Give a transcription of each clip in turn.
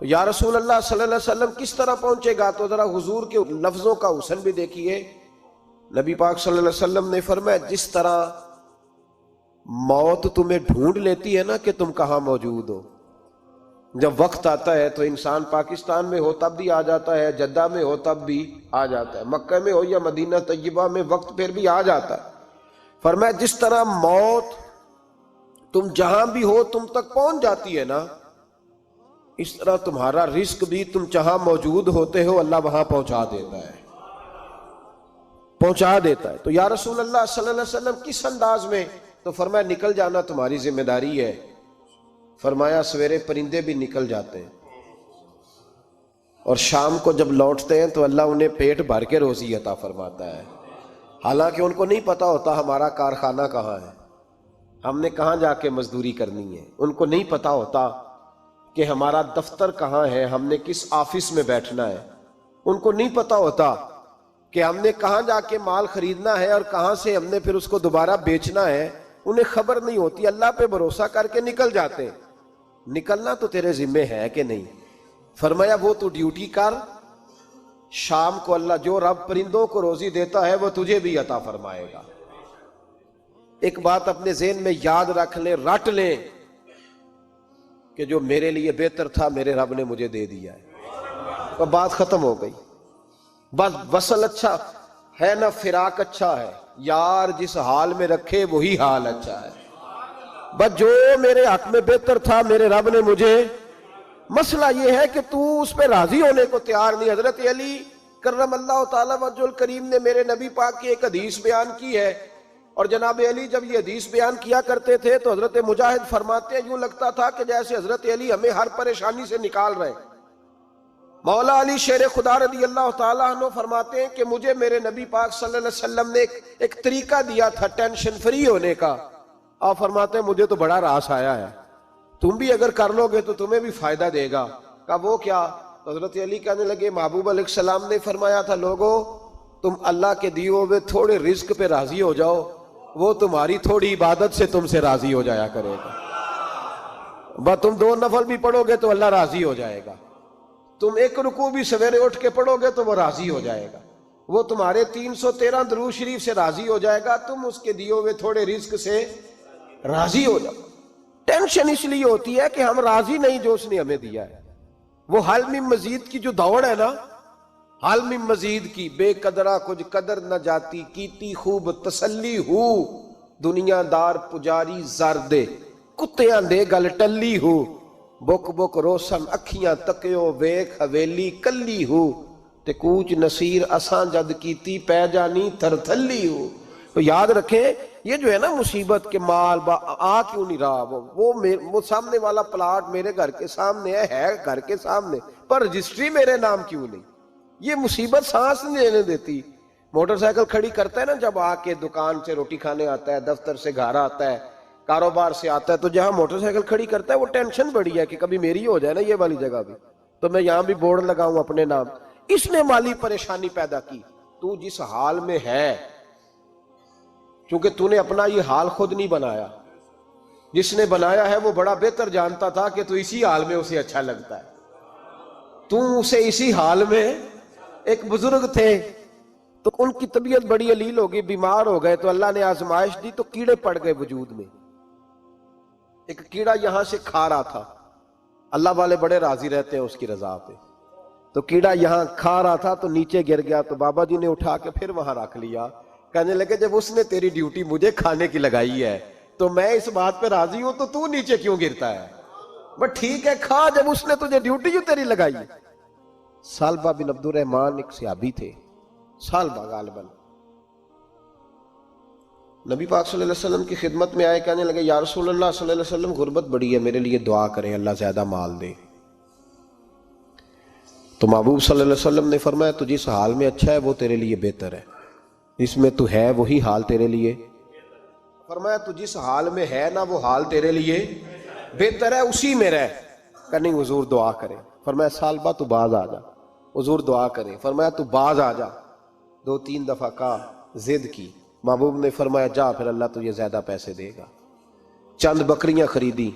یا رسول اللہ صلی اللہ علیہ وسلم کس طرح پہنچے گا؟ تو ذرا حضور کے لفظوں کا حسن بھی دیکھیے۔ نبی پاک صلی اللہ علیہ وسلم نے فرمایا جس طرح موت تمہیں ڈھونڈ لیتی ہے نا کہ تم کہاں موجود ہو، جب وقت آتا ہے تو انسان پاکستان میں ہو تب بھی آ جاتا ہے، جدہ میں ہو تب بھی آ جاتا ہے، مکہ میں ہو یا مدینہ طیبہ میں، وقت پھر بھی آ جاتا ہے۔ فرمایا جس طرح موت تم جہاں بھی ہو تم تک پہنچ جاتی ہے نا، اس طرح تمہارا رزق بھی تم جہاں موجود ہوتے ہو اللہ وہاں پہنچا دیتا ہے، پہنچا دیتا ہے۔ تو یا رسول اللہ صلی اللہ علیہ وسلم کس انداز میں؟ تو فرمایا نکل جانا تمہاری ذمہ داری ہے۔ فرمایا سویرے پرندے بھی نکل جاتے ہیں اور شام کو جب لوٹتے ہیں تو اللہ انہیں پیٹ بھر کے روزی عطا فرماتا ہے، حالانکہ ان کو نہیں پتا ہوتا ہمارا کارخانہ کہاں ہے، ہم نے کہاں جا کے مزدوری کرنی ہے، ان کو نہیں پتا ہوتا کہ ہمارا دفتر کہاں ہے، ہم نے کس آفس میں بیٹھنا ہے، ان کو نہیں پتا ہوتا کہ ہم نے کہاں جا کے مال خریدنا ہے اور کہاں سے ہم نے پھر اس کو دوبارہ بیچنا ہے، انہیں خبر نہیں ہوتی، اللہ پہ بھروسہ کر کے نکل جاتے ہیں۔ نکلنا تو تیرے ذمہ ہے کہ نہیں؟ فرمایا وہ تو ڈیوٹی کر، شام کو اللہ جو رب پرندوں کو روزی دیتا ہے وہ تجھے بھی عطا فرمائے گا۔ ایک بات اپنے ذہن میں یاد رکھ لیں، رٹ لیں کہ جو میرے لیے بہتر تھا میرے رب نے مجھے دے دیا ہے، تو بات ختم ہو گئی۔ بس وصل اچھا ہے نہ فراق اچھا ہے، یار جس حال میں رکھے وہی حال اچھا ہے۔ بس جو میرے حق میں بہتر تھا میرے رب نے مجھے، مسئلہ یہ ہے کہ تو اس پہ راضی ہونے کو تیار نہیں۔ حضرت علی کرم اللہ تعالیٰ وجہ الکریم نے میرے نبی پاک کی ایک حدیث بیان کی ہے، اور جناب علی جب یہ حدیث بیان کیا کرتے تھے تو حضرت مجاہد فرماتے ہیں یوں لگتا تھا کہ جیسے حضرت علی ہمیں ہر پریشانی سے نکال رہے ہیں۔ مولا علی شیر خدا رضی اللہ تعالیٰ عنہ فرماتے ہیں کہ مجھے میرے نبی پاک صلی اللہ علیہ وسلم نے ایک طریقہ دیا تھا ٹینشن فری ہونے کا۔ آپ فرماتے ہیں مجھے تو بڑا راس آیا ہے، تم بھی اگر کر لو گے تو تمہیں بھی فائدہ دے گا۔ کہا وہ کیا؟ تو حضرت علی کہنے لگے محبوب علیہ السلام نے فرمایا تھا لوگو تم اللہ کے دیے ہوئے تھوڑے رزق پہ راضی ہو جاؤ، وہ تمہاری تھوڑی عبادت سے تم سے راضی ہو جایا کرے گا۔ بس تم 2 نفل بھی پڑھو گے تو اللہ راضی ہو جائے گا، تم 1 رکوع بھی سویرے اٹھ کے پڑھو گے تو وہ راضی ہو جائے گا، وہ تمہارے 313 درود شریف سے راضی ہو جائے گا، تم اس کے دیے ہوئے تھوڑے رزق سے راضی ہو جاؤ۔ ٹینشن اس لیے ہوتی ہے کہ ہم راضی نہیں جو اس نے ہمیں دیا ہے۔ وہ حل میں مزید کی جو دوڑ ہے نا، حل میں مزید کی، بے قدرہ کچھ قدر نہ جاتی، کیتی خوب تسلی ہو، دنیا دار پجاری زردے، کتیاں دے گل ٹلی ہو، بک بک روشن اکھیاں تکیو ویکھ حویلی کلی ہو، تے کوچ نصیر اساں جد کیتی پہ جانی تھر تھلی ہو۔ تو یاد رکھیں یہ جو ہے نا مصیبت کے مال آ کیوں نہیں رہا، وہ سامنے والا پلاٹ میرے گھر کے سامنے ہے گھر کے سامنے، پر رجسٹری میرے نام کیوں نہیں؟ یہ مصیبت سانس نہیں لینے دیتی۔ موٹر سائیکل کھڑی کرتا ہے نا جب آ کے دکان سے روٹی کھانے آتا ہے، دفتر سے گھر آتا ہے، کاروبار سے آتا ہے، تو جہاں موٹر سائیکل کھڑی کرتا ہے وہ ٹینشن بڑی ہے کہ کبھی میری ہو جائے نا یہ والی جگہ بھی، تو میں یہاں بھی بورڈ لگاؤں اپنے نام۔ اس نے مالی پریشانی پیدا کی۔ تو جس حال میں ہے، کیونکہ تو نے اپنا یہ حال خود نہیں بنایا، جس نے بنایا ہے وہ بڑا بہتر جانتا تھا کہ تو اسی حال میں اسے اچھا لگتا ہے۔ تو اسے اسی حال میں، ایک بزرگ تھے تو ان کی طبیعت بڑی علیل ہو گئی، بیمار ہو گئے، تو اللہ نے آزمائش دی تو کیڑے پڑ گئے وجود میں۔ ایک کیڑا یہاں سے کھا رہا تھا، اللہ والے بڑے راضی رہتے ہیں اس کی رضا پہ، تو کیڑا یہاں کھا رہا تھا تو نیچے گر گیا، تو بابا جی نے اٹھا کے پھر وہاں رکھ لیا، کہنے لگے جب اس نے تیری ڈیوٹی مجھے کھانے کی لگائی ہے تو میں اس بات پہ راضی ہوں، تو نیچے کیوں گرتا ہے؟ بس ٹھیک ہے کھا، جب اس نے تجھے ڈیوٹی جو تیری لگائی ہے۔ سالبہ بن عبد الرحمن ایک صحابی تھے، سالبہ غالباً، نبی پاک صلی اللہ علیہ وسلم کی خدمت میں آئے، کہنے لگے یا رسول اللہ صلی اللہ علیہ وسلم غربت بڑی ہے، میرے لیے دعا کریں اللہ زیادہ مال دے۔ تو محبوب صلی اللہ علیہ وسلم نے فرمایا تو جس حال میں اچھا ہے وہ تیرے لیے بہتر ہے، جس میں تو ہے وہی حال تیرے لیے، فرمایا تو جس حال میں ہے نا وہ حال تیرے لیے بہتر ہے، اسی میں رہ۔ کہ نہیں حضور دعا کرے، فرمایا سالبہ تو باز آ جا، حضور دعا کرے، فرمایا تو باز آ جا، 2-3 دفعہ کہا، ضد کی، محبوب نے فرمایا جا پھر اللہ تجھے زیادہ پیسے دے گا۔ چند بکریاں خریدی،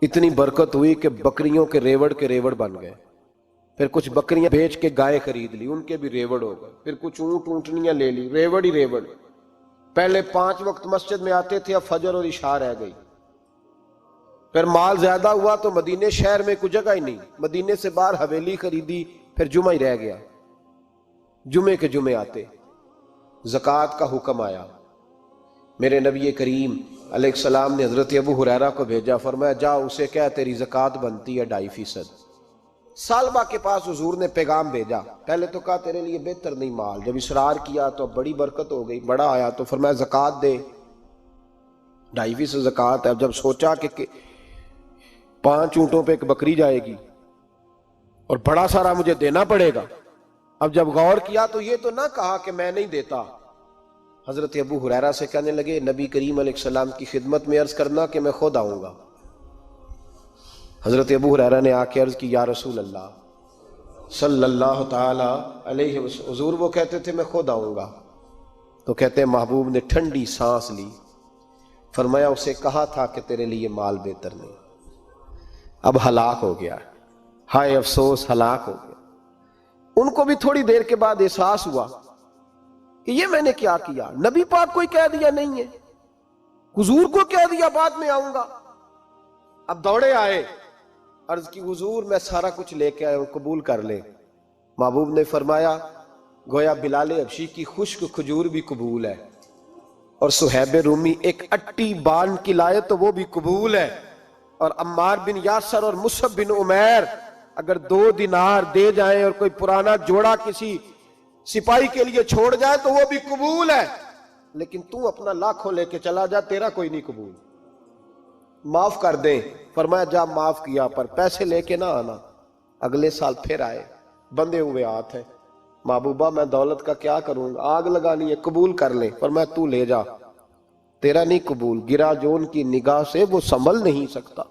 اتنی برکت ہوئی کہ بکریوں کے ریوڑ بن گئے. پھر کچھ بکریاں بیچ کے گائے خرید لی، ان کے بھی ریوڑ ہو گئے. پھر کچھ اونٹ اونٹنیاں لے لی، ریوڑ ہی ریوڑ. پہلے 5 وقت مسجد میں آتے تھے، اب فجر اور عشاء رہ گئی. پھر مال زیادہ ہوا تو مدینے شہر میں کوئی جگہ ہی نہیں، مدینے سے باہر حویلی خریدی، پھر جمعہ ہی رہ گیا. جمعے کے جمعے آتے. زکوٰۃ کا حکم آیا. میرے نبی کریم علیہ السلام نے حضرت ابو ہریرہ کو بھیجا، فرمایا جا اسے کہہ تیری زکوٰۃ بنتی ہے 2.5%. سالبہ کے پاس حضور نے پیغام بھیجا. پہلے تو کہا تیرے لیے بہتر نہیں مال، جب اصرار کیا تو بڑی برکت ہو گئی، بڑا آیا تو فرمایا زکوٰۃ دے، 2.5% زکوٰۃ ہے. اب جب سوچا کہ 5 اونٹوں پہ ایک بکری جائے گی اور بڑا سارا مجھے دینا پڑے گا، اب جب غور کیا تو یہ تو نہ کہا کہ میں نہیں دیتا. حضرت ابو ہریرہ سے کہنے لگے نبی کریم علیہ السلام کی خدمت میں عرض کرنا کہ میں خود آؤں گا. حضرت ابو ہریرہ نے آ کے عرض کی یا رسول اللہ صلی اللہ تعالی علیہ وسلم. حضور وہ کہتے تھے میں خود آؤں گا. تو کہتے ہیں محبوب نے ٹھنڈی سانس لی، فرمایا اسے کہا تھا کہ تیرے لیے مال بہتر نہیں. اب ہلاک ہو گیا، ہائے افسوس، ہلاک ہو گیا. ان کو بھی تھوڑی دیر کے بعد احساس ہوا کہ یہ میں نے کیا کیا، نبی پاک کوئی کہہ دیا نہیں ہے، حضور کو کہہ دیا بعد میں آؤں گا. اب دوڑے آئے، عرض کی حضور میں سارا کچھ لے کے آیا ہوں، قبول کر لیں. محبوب نے فرمایا گویا بلال حبشی کی خشک کھجور بھی قبول ہے، اور صہیب رومی ایک اٹی بان کی لائے تو وہ بھی قبول ہے، اور عمار بن یاسر اور مصعب بن عمیر اگر 2 دینار دے جائیں اور کوئی پرانا جوڑا کسی سپاہی کے لیے چھوڑ جائے تو وہ بھی قبول ہے. لیکن تو اپنا لاکھوں لے کے چلا جا، تیرا کوئی نہیں قبول. معاف کر دیں. فرمایا جا معاف کیا، پر پیسے لے کے نہ آنا. اگلے سال پھر آئے، بندے ہوئے ہاتھ ہیں. محبوبہ میں دولت کا کیا کروں گا، آگ لگانی ہے، قبول کر لیں. فرمایا تو لے جا، تیرا نہیں قبول. گرا جو ان کی نگاہ سے وہ سنبھل نہیں سکتا.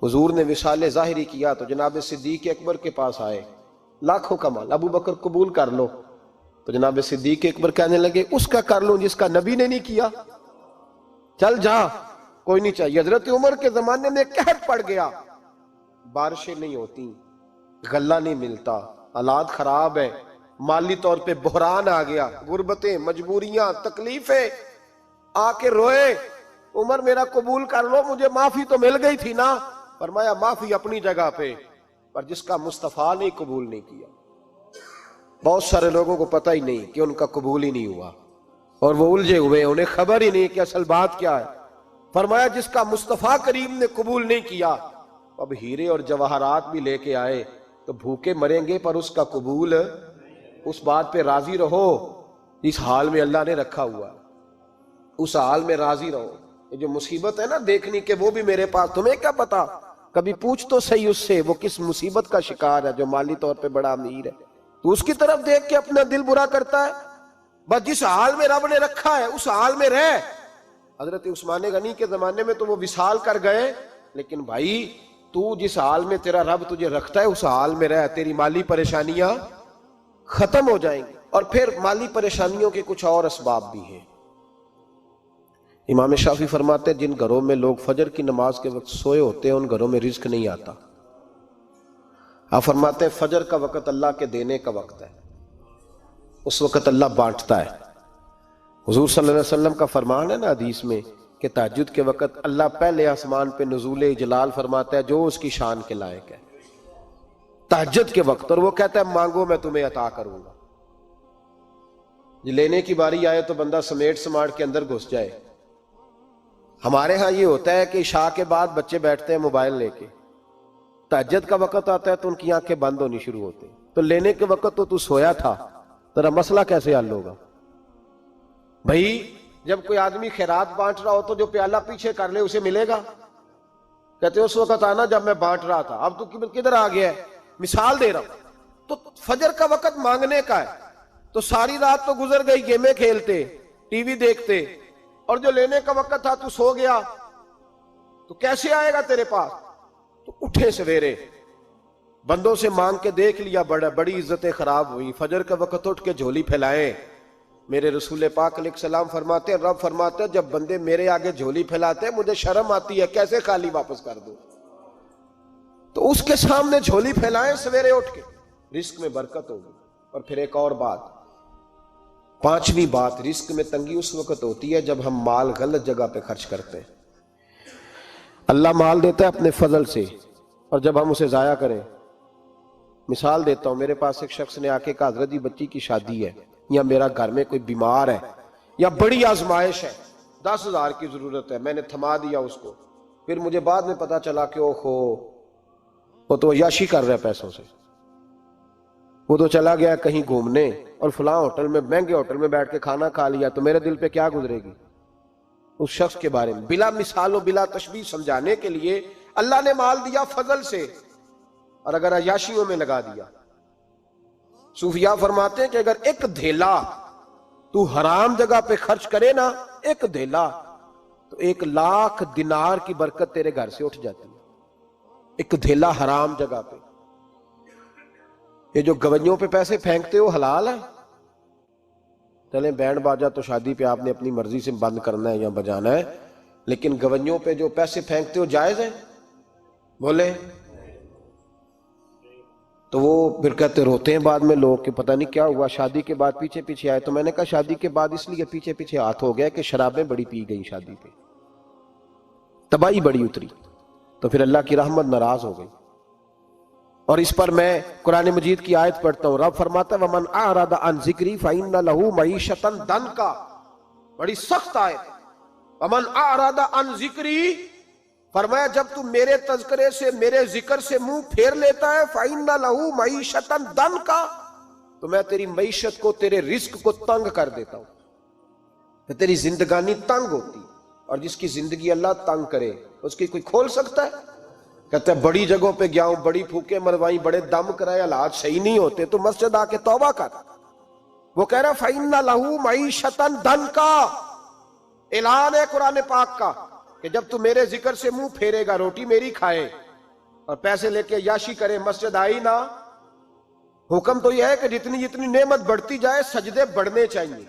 حضور نے وصال ظاہری کیا تو جناب صدیق اکبر کے پاس آئے، لاکھوں کا مال. ابو بکر قبول کر لو. تو جناب صدیق اکبر کہنے لگے اس کا کر لوں جس کا نبی نے نہیں کیا، چل جا، کوئی نہیں چاہیے. حضرت عمر کے زمانے میں قحط پڑ گیا، بارشیں نہیں ہوتی، غلہ نہیں ملتا، حالات خراب ہے، مالی طور پہ بحران آ گیا، غربتیں، مجبوریاں، تکلیفیں. آ کے روئے، عمر میرا قبول کر لو، مجھے معافی تو مل گئی تھی نا. فرمایا معافی اپنی جگہ پہ، پر جس کا مصطفیٰ نے قبول نہیں کیا. بہت سارے لوگوں کو پتہ ہی نہیں کہ ان کا قبول ہی نہیں ہوا، اور وہ الجھے ہوئے، انہیں خبر ہی نہیں کہ اصل بات کیا ہے. فرمایا جس کا مصطفیٰ کریم نے قبول نہیں کیا، اب ہیرے اور جواہرات بھی لے کے آئے تو بھوکے مریں گے، پر اس کا قبول. اس بات پہ راضی رہو جس حال میں اللہ نے رکھا ہوا، اس حال میں راضی رہو. یہ جو مصیبت ہے نا دیکھنی کہ وہ بھی میرے پاس، تمہیں کیا پتا، کبھی پوچھ تو صحیح اس سے وہ کس مصیبت کا شکار ہے جو مالی طور پہ بڑا امیر ہے. تو اس کی طرف دیکھ کے اپنا دل برا کرتا ہے. بس جس حال میں رب نے رکھا ہے اس حال میں رہ. حضرت عثمان غنی کے زمانے میں تو وہ وصال کر گئے، لیکن بھائی تو جس حال میں تیرا رب تجھے رکھتا ہے اس حال میں رہ، تیری مالی پریشانیاں ختم ہو جائیں گی. اور پھر مالی پریشانیوں کے کچھ اور اسباب بھی ہیں. امام شافعی فرماتے ہیں جن گھروں میں لوگ فجر کی نماز کے وقت سوئے ہوتے ہیں ان گھروں میں رزق نہیں آتا. آپ فرماتے ہیں فجر کا وقت اللہ کے دینے کا وقت ہے، اس وقت اللہ بانٹتا ہے. حضور صلی اللہ علیہ وسلم کا فرمان ہے نا حدیث میں کہ تہجد کے وقت اللہ پہلے آسمان پہ نزول جلال فرماتا ہے جو اس کی شان کے لائق ہے تہجد کے وقت، اور وہ کہتا ہے مانگو میں تمہیں عطا کروں گا. لینے کی باری آئے تو بندہ سمیٹ سماٹ کے اندر گھس جائے. ہمارے ہاں یہ ہوتا ہے کہ عشاء کے بعد بچے بیٹھتے ہیں موبائل لے کے، تہجد کا وقت آتا ہے تو ان کی آنکھیں بند ہونی شروع ہوتی. تو لینے کے وقت تو سویا تھا، تیرا مسئلہ کیسے حل ہوگا؟ بھائی جب کوئی آدمی خیرات بانٹ رہا ہو تو جو پیالہ پیچھے کر لے اسے ملے گا؟ کہتے اس وقت آنا جب میں بانٹ رہا تھا، اب تو کدھر آ گیا ہے؟ مثال دے رہا ہوں. تو فجر کا وقت مانگنے کا ہے، تو ساری رات تو گزر گئی گیمیں کھیلتے، ٹی وی دیکھتے، اور جو لینے کا وقت تھا تو سو گیا، تو کیسے آئے گا تیرے پاس؟ تو اٹھے سویرے، بندوں سے مانگ کے دیکھ لیا، بڑی عزتیں خراب ہوئی. فجر کا وقت اٹھ کے جھولی پھیلائیں، میرے رسول پاک علیہ السلام فرماتے ہیں، رب فرماتے ہیں جب بندے میرے آگے جھولی پھیلاتے ہیں مجھے شرم آتی ہے، کیسے خالی واپس کر دوں؟ تو اس کے سامنے جھولی پھیلائیں سویرے اٹھ کے، رزق میں برکت ہوگی۔ اور پھر ایک اور بات، پانچویں بات، رزق میں تنگی اس وقت ہوتی ہے جب ہم مال غلط جگہ پہ خرچ کرتے ہیں۔ اللہ مال دیتا ہے اپنے فضل سے، اور جب ہم اسے ضائع کریں، مثال دیتا ہوں، میرے پاس ایک شخص نے آ کے کہا حضرت جی بچی کی شادی ہے، یا میرا گھر میں کوئی بیمار ہے، یا بڑی آزمائش ہے، 10,000 کی ضرورت ہے، میں نے تھما دیا اس کو، پھر مجھے بعد میں پتا چلا کہ اوہو وہ تو عیاشی کر رہا ہے پیسوں سے، وہ تو چلا گیا کہیں گھومنے اور فلاں ہوٹل میں، مہنگے ہوٹل میں بیٹھ کے کھانا کھا لیا، تو میرے دل پہ کیا گزرے گی اس شخص کے بارے میں؟ بلا مثال و بلا تشبیہ سمجھانے کے لیے اللہ نے مال دیا فضل سے، اور اگر عیاشیوں میں لگا دیا، صوفیاء فرماتے ہیں کہ اگر ایک دھیلا تو حرام جگہ پہ خرچ کرے نا، ایک دھیلا، تو 1,00,000 دینار کی برکت تیرے گھر سے اٹھ جاتی ہے، ایک دھیلا حرام جگہ پہ۔ یہ جو گویوں پہ پیسے پھینکتے ہو حلال ہے؟ چلیں بینڈ باجا تو شادی پہ آپ نے اپنی مرضی سے بند کرنا ہے یا بجانا ہے، لیکن گویوں پہ جو پیسے پھینکتے ہو جائز ہے؟ بولے تو وہ پھر کہتے روتے ہیں بعد میں لوگ کہ پتہ نہیں کیا ہوا، شادی کے بعد پیچھے پیچھے آئے۔ تو میں نے کہا شادی کے بعد اس لیے پیچھے پیچھے ہاتھ ہو گیا کہ شرابیں بڑی پی گئی، شادی پہ تباہی بڑی اتری، تو پھر اللہ کی رحمت ناراض ہو گئی۔ اور اس پر میں قرآن مجید کی آیت پڑھتا ہوں، رب فرماتا ہے وَمَنْ أَعْرَضَ عَنْ ذِكْرِي فَإِنَّ لَهُ مَعِيشَةً ضَنْكًا، بڑی سخت آیت، وَمَنْ أَعْرَضَ عَنْ ذِكْرِي، فرمایا جب تو میرے تذکرے سے، میرے ذکر سے منہ پھیر لیتا ہے، فَإِنَّ لَهُ مَعِيشَةً ضَنْكًا، تو میں تیری معیشت کو، تیرے رزق کو تنگ کر دیتا ہوں، کہ تیری زندگانی تنگ ہوتی، اور جس کی زندگی اللہ تنگ کرے اس کی کوئی کھول سکتا ہے؟ کہتے ہیں بڑی جگہوں پہ گیا ہوں، بڑی پھوکے مروائی، بڑے دم کرائے، حالات صحیح نہیں ہوتے، تو مسجد آ کے توبہ کر۔ وہ کہہ رہا فَإِنَّ لَهُ مَعِيشَةً ضَنْكًا، اعلان ہے قرآن پاک کا کہ جب تو میرے ذکر سے منہ پھیرے گا، روٹی میری کھائے اور پیسے لے کے عیاشی کرے، مسجد آئی نہ۔ حکم تو یہ ہے کہ جتنی جتنی نعمت بڑھتی جائے سجدے بڑھنے چاہیے،